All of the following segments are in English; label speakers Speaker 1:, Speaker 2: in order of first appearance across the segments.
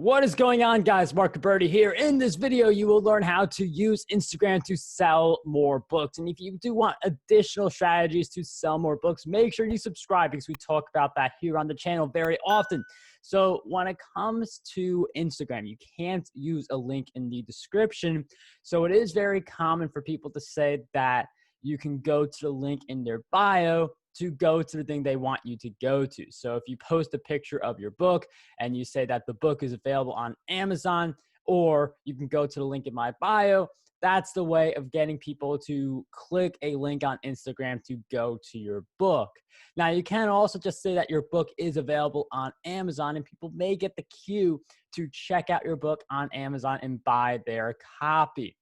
Speaker 1: What is going on, guys? Marc Guberti here. In this video, you will learn how to use Instagram to sell more books. And if you do want additional strategies to sell more books, make sure you subscribe because we talk about that here on the channel very often. So when it comes to Instagram, you can't use a link in the description. So it is very common for people to say that you can go to the link in their bio to go to the thing they want you to go to. So if you post a picture of your book and you say that the book is available on Amazon, or you can go to the link in my bio, that's the way of getting people to click a link on Instagram to go to your book. Now, you can also just say that your book is available on Amazon, and people may get the cue to check out your book on Amazon and buy their copy.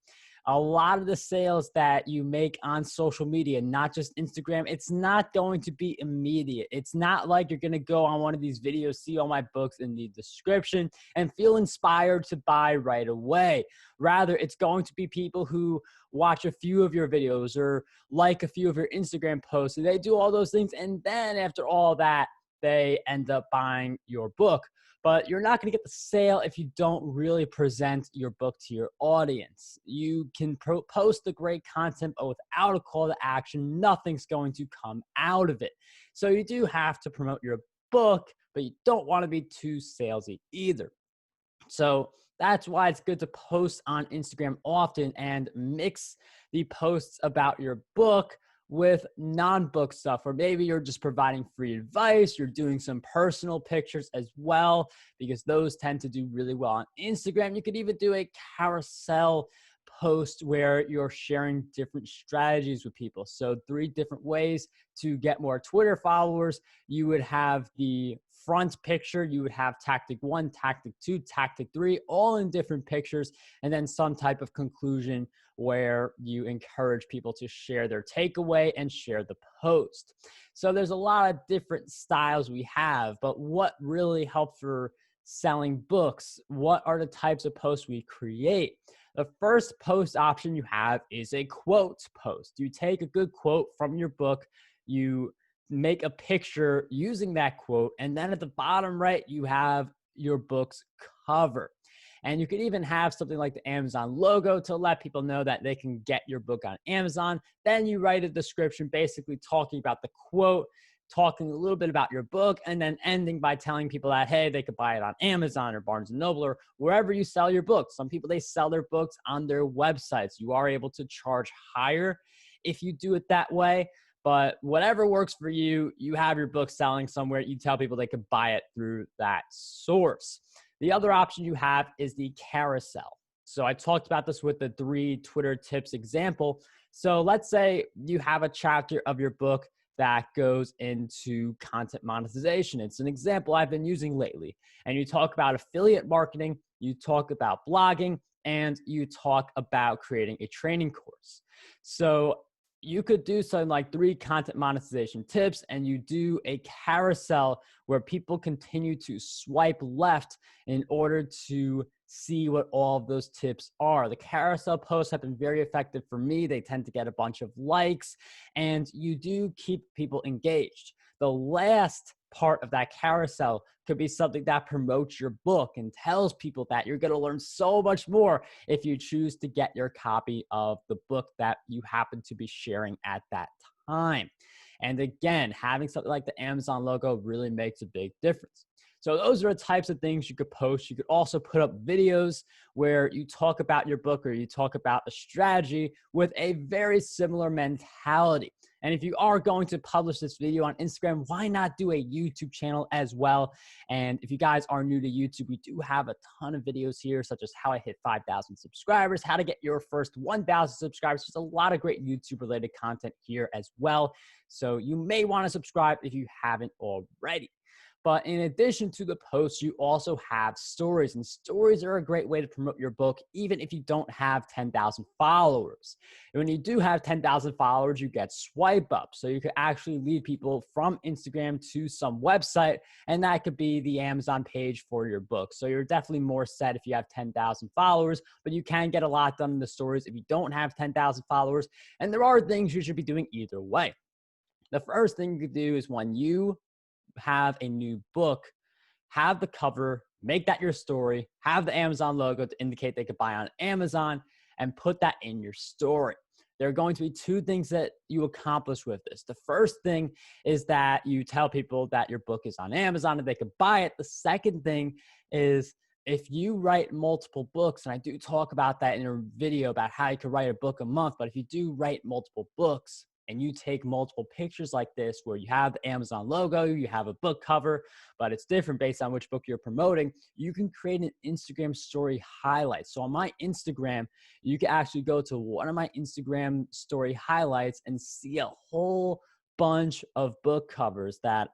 Speaker 1: A lot of the sales that you make on social media, not just Instagram, it's not going to be immediate. It's not like you're going to go on one of these videos, see all my books in the description, and feel inspired to buy right away. Rather, it's going to be people who watch a few of your videos or like a few of your Instagram posts, and they do all those things. And then after all that, they end up buying your book. But you're not going to get the sale if you don't really present your book to your audience. You can post the great content, but without a call to action, nothing's going to come out of it. So you do have to promote your book, but you don't want to be too salesy either. So that's why it's good to post on Instagram often and mix the posts about your book with non-book stuff, or maybe you're just providing free advice, you're doing some personal pictures as well, because those tend to do really well on Instagram. You could even do a carousel post where you're sharing different strategies with people. So 3 different ways to get more Twitter followers. You would have the front picture, you would have tactic 1, tactic 2, tactic 3, all in different pictures, and then some type of conclusion where you encourage people to share their takeaway and share the post. So there's a lot of different styles we have, but what really helps for selling books? What are the types of posts we create? The first post option you have is a quote post. You take a good quote from your book, you make a picture using that quote, and then at the bottom right, you have your book's cover. And you could even have something like the Amazon logo to let people know that they can get your book on Amazon. Then you write a description basically talking about the quote, talking a little bit about your book, and then ending by telling people that, hey, they could buy it on Amazon or Barnes & Noble or wherever you sell your books. Some people, they sell their books on their websites. You are able to charge higher if you do it that way. But whatever works for you, you have your book selling somewhere, you tell people they could buy it through that source. The other option you have is the carousel. So I talked about this with the 3 Twitter tips example. So let's say you have a chapter of your book that goes into content monetization. It's an example I've been using lately. And you talk about affiliate marketing, you talk about blogging, and you talk about creating a training course. So you could do something like 3 content monetization tips, and you do a carousel where people continue to swipe left in order to see what all of those tips are. The carousel posts have been very effective for me. They tend to get a bunch of likes, and you do keep people engaged. The last part of that carousel could be something that promotes your book and tells people that you're going to learn so much more if you choose to get your copy of the book that you happen to be sharing at that time. And again, having something like the Amazon logo really makes a big difference. So those are the types of things you could post. You could also put up videos where you talk about your book or you talk about a strategy with a very similar mentality. And if you are going to publish this video on Instagram, why not do a YouTube channel as well? And if you guys are new to YouTube, we do have a ton of videos here, such as how I hit 5,000 subscribers, how to get your first 1,000 subscribers. There's a lot of great YouTube related content here as well. So you may want to subscribe if you haven't already. But in addition to the posts, you also have stories, and stories are a great way to promote your book, even if you don't have 10,000 followers. And when you do have 10,000 followers, you get swipe up. So you could actually lead people from Instagram to some website, and that could be the Amazon page for your book. So you're definitely more set if you have 10,000 followers, but you can get a lot done in the stories if you don't have 10,000 followers. And there are things you should be doing either way. The first thing you could do is when you have a new book, have the cover, make that your story, have the Amazon logo to indicate they could buy on Amazon, and put that in your story. There are going to be two things that you accomplish with this. The first thing is that you tell people that your book is on Amazon and they can buy it. The second thing is if you write multiple books, and I do talk about that in a video about how you can write a book a month, but if you do write multiple books and you take multiple pictures like this where you have the Amazon logo, you have a book cover, but it's different based on which book you're promoting, you can create an Instagram story highlight. So on my Instagram, you can actually go to one of my Instagram story highlights and see a whole bunch of book covers that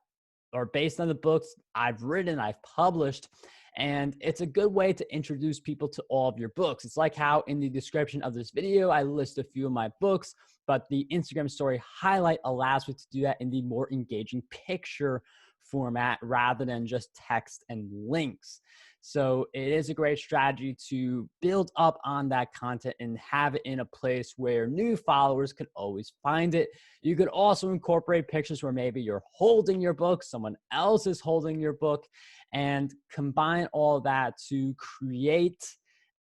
Speaker 1: are based on the books I've written, I've published. And it's a good way to introduce people to all of your books. It's like how in the description of this video, I list a few of my books, but the Instagram story highlight allows me to do that in the more engaging picture format rather than just text and links. So it is a great strategy to build up on that content and have it in a place where new followers can always find it. You could also incorporate pictures where maybe you're holding your book, someone else is holding your book, and combine all that to create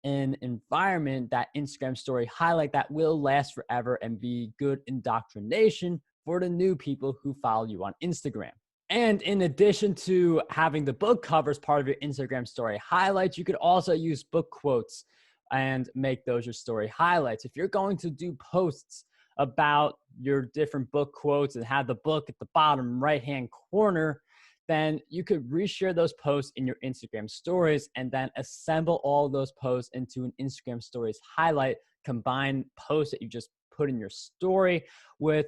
Speaker 1: an environment, that Instagram story highlight that will last forever and be good indoctrination for the new people who follow you on Instagram. And in addition to having the book covers part of your Instagram story highlights, you could also use book quotes and make those your story highlights. If you're going to do posts about your different book quotes and have the book at the bottom right-hand corner, then you could reshare those posts in your Instagram stories and then assemble all those posts into an Instagram stories highlight, combine posts that you just put in your story with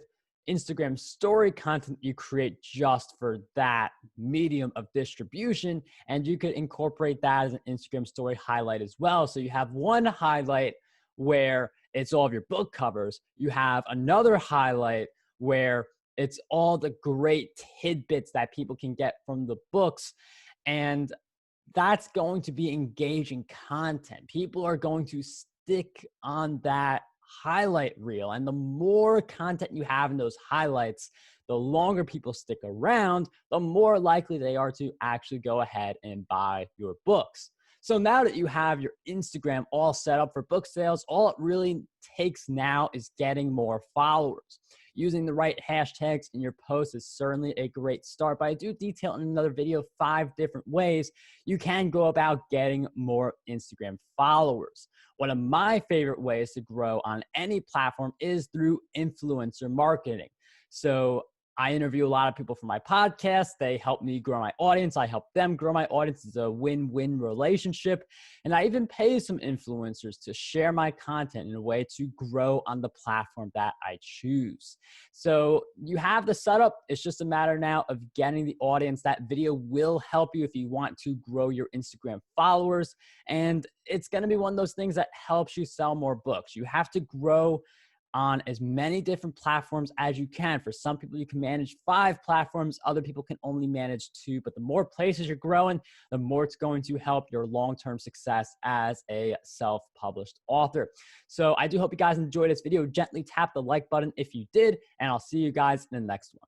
Speaker 1: Instagram story content you create just for that medium of distribution. And you could incorporate that as an Instagram story highlight as well. So you have one highlight where it's all of your book covers. You have another highlight where it's all the great tidbits that people can get from the books. And that's going to be engaging content. People are going to stick on that highlight reel. And the more content you have in those highlights, the longer people stick around, the more likely they are to actually go ahead and buy your books. So now that you have your Instagram all set up for book sales, all it really takes now is getting more followers. Using the right hashtags in your posts is certainly a great start, but I do detail in another video 5 different ways you can go about getting more Instagram followers. One of my favorite ways to grow on any platform is through influencer marketing. So I interview a lot of people for my podcast. They help me grow my audience. I help them grow my audience. It's a win-win relationship. And I even pay some influencers to share my content in a way to grow on the platform that I choose. So you have the setup. It's just a matter now of getting the audience. That video will help you if you want to grow your Instagram followers. And it's going to be one of those things that helps you sell more books. You have to grow on as many different platforms as you can. For some people, you can manage 5 platforms. Other people can only manage 2. But the more places you're growing, the more it's going to help your long-term success as a self-published author. So I do hope you guys enjoyed this video. Gently tap the like button if you did, and I'll see you guys in the next one.